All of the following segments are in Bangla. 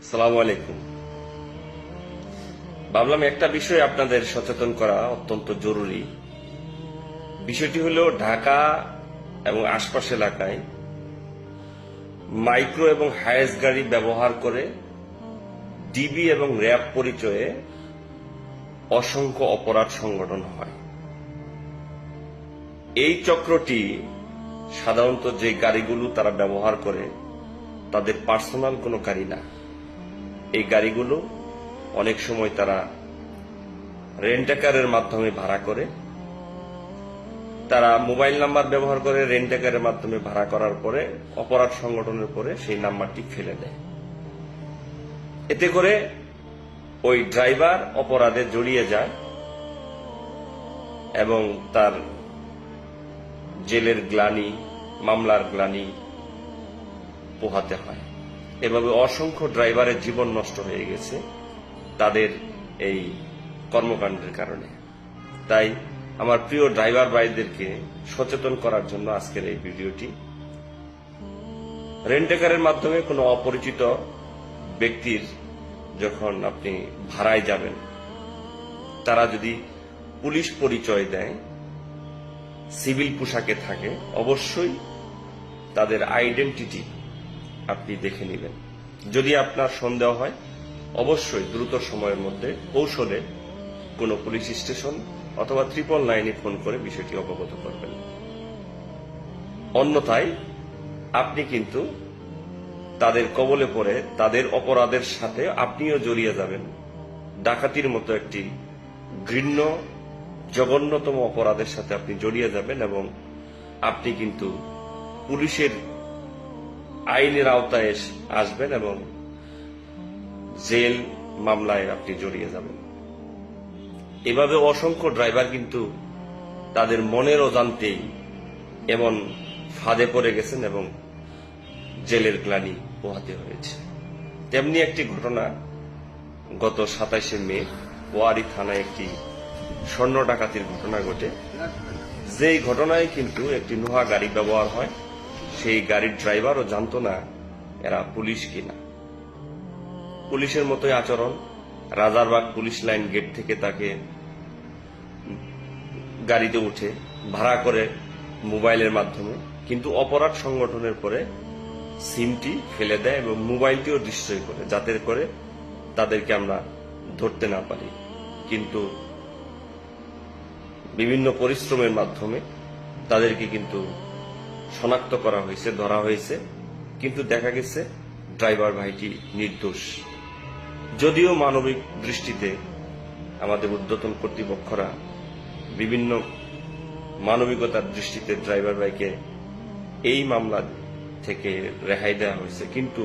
আসসালামু আলাইকুম। ভাবলাম একটা বিষয় আপনাদের সচেতন করা অত্যন্ত জরুরি। বিষয়টি হলো ঢাকা এবং আশপাশ এলাকায় মাইক্রো এবং হায়েস গাড়ি ব্যবহার করে ডিবি এবং র্যাব পরিচয়ে অসংখ্য অপরাধ সংগঠন হয়। এই চক্রটি সাধারণত যে গাড়িগুলো তারা ব্যবহার করে তাদের পার্সোনাল কোনো গাড়ি না। এই গাড়িগুলো অনেক সময় তারা রেন্টাকারের মাধ্যমে ভাড়া করে, তারা মোবাইল নাম্বার ব্যবহার করে রেন্টাকারের মাধ্যমে ভাড়া করার পরে অপরাধ সংগঠনের পরে সেই নাম্বারটি ফেলে দেয়। এতে করে ওই ড্রাইভার অপরাধে জড়িয়ে যায় এবং তার জেলের গ্লানি, মামলার গ্লানি পোহাতে হয়। এভাবে অসংখ্য ড্রাইভারের জীবন নষ্ট হয়ে গেছে তাদের এই কর্মকাণ্ডের কারণে। তাই আমার প্রিয় ড্রাইভার ভাইদেরকে সচেতন করার জন্য আজকের এই ভিডিওটি। রেন্টাকারের মাধ্যমে কোনো অপরিচিত ব্যক্তির যখন আপনি ভাড়ায় যাবেন, তারা যদি পুলিশ পরিচয় দেয়, সিভিল পোশাকে থাকে, অবশ্যই তাদের আইডেন্টিটি আপনি দেখে নেবেন। যদি আপনার সন্দেহ হয়, অবশ্যই দ্রুত সময়ের মধ্যে কৌশলে কোনো পুলিশ স্টেশন অথবা 999-এ ফোন করে বিষয়টি অবগত করবেন। অন্যথায় আপনি কিন্তু তাদের কবলে পড়ে তাদের অপরাধের সাথে আপনিও জড়িয়ে যাবেন। ডাকাতির মতো একটি ঘৃণ্য জঘন্যতম অপরাধের সাথে আপনি জড়িয়ে যাবেন এবং আপনি কিন্তু পুলিশের আইনের আওতায় আসবেন এবং জেল মামলায় আপনি জড়িয়ে যাবেন। এভাবে অসংখ্য ড্রাইভার কিন্তু তাদের মনের অজান্তেই এমন ফাঁদে পড়ে গেছেন এবং জেলের গ্লানি পোহাতে হয়েছে। তেমনি একটি ঘটনা গত 27শে মে ওয়ারী থানায় একটি স্বর্ণ ডাকাতির ঘটনা ঘটে। যেই ঘটনায় কিন্তু একটি নোহা গাড়ি ব্যবহার হয়, সেই গাড়ির ড্রাইভারও জানত না এরা পুলিশ কিনা। পুলিশের মতোই আচরণ। রাজারবাগ পুলিশ লাইন গেট থেকে তাকে গাড়িতে উঠে ভাড়া করে মোবাইলের মাধ্যমে, কিন্তু অপরাধ সংগঠনের পরে সিমটি ফেলে দেয় এবং মোবাইলটিও ডিস্ট্রয় করে, যাতে করে তাদেরকে আমরা ধরতে না পারি। কিন্তু বিভিন্ন পরিশ্রমের মাধ্যমে তাদেরকে কিন্তু শনাক্ত করা হয়েছে, ধরা হয়েছে, কিন্তু দেখা গেছে ড্রাইভার ভাইটি নির্দোষ। যদিও মানবিক দৃষ্টিতে আমাদের ঊর্ধ্বতন কর্তৃপক্ষরা বিভিন্ন মানবিকতার দৃষ্টিতে ড্রাইভার ভাইকে এই মামলা থেকে রেহাই দেওয়া হয়েছে, কিন্তু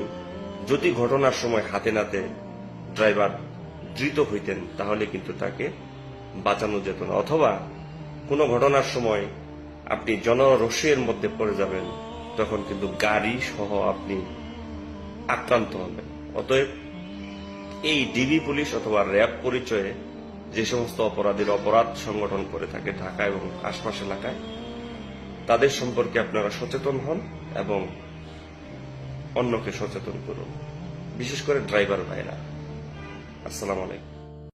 যদি ঘটনার সময় হাতে নাতে ড্রাইভার ধৃত হইতেন তাহলে কিন্তু তাকে বাঁচানো যেত না, অথবা কোনো ঘটনার সময় আপনি জনরোষের মধ্যে পড়ে যাবেন, তখন কিন্তু গাড়ি সহ আপনি আক্রান্ত হবেন। অতএব এই ডিবি পুলিশ অথবা র্যাব পরিচয়ে যে সমস্ত অপরাধ সংগঠন করে থাকে ঢাকা এবং আশপাশ এলাকায়, তাদের সম্পর্কে আপনারা সচেতন হন এবং অন্যকে সচেতন করুন, বিশেষ করে ড্রাইভার ভাইরা। আসসালামু আলাইকুম।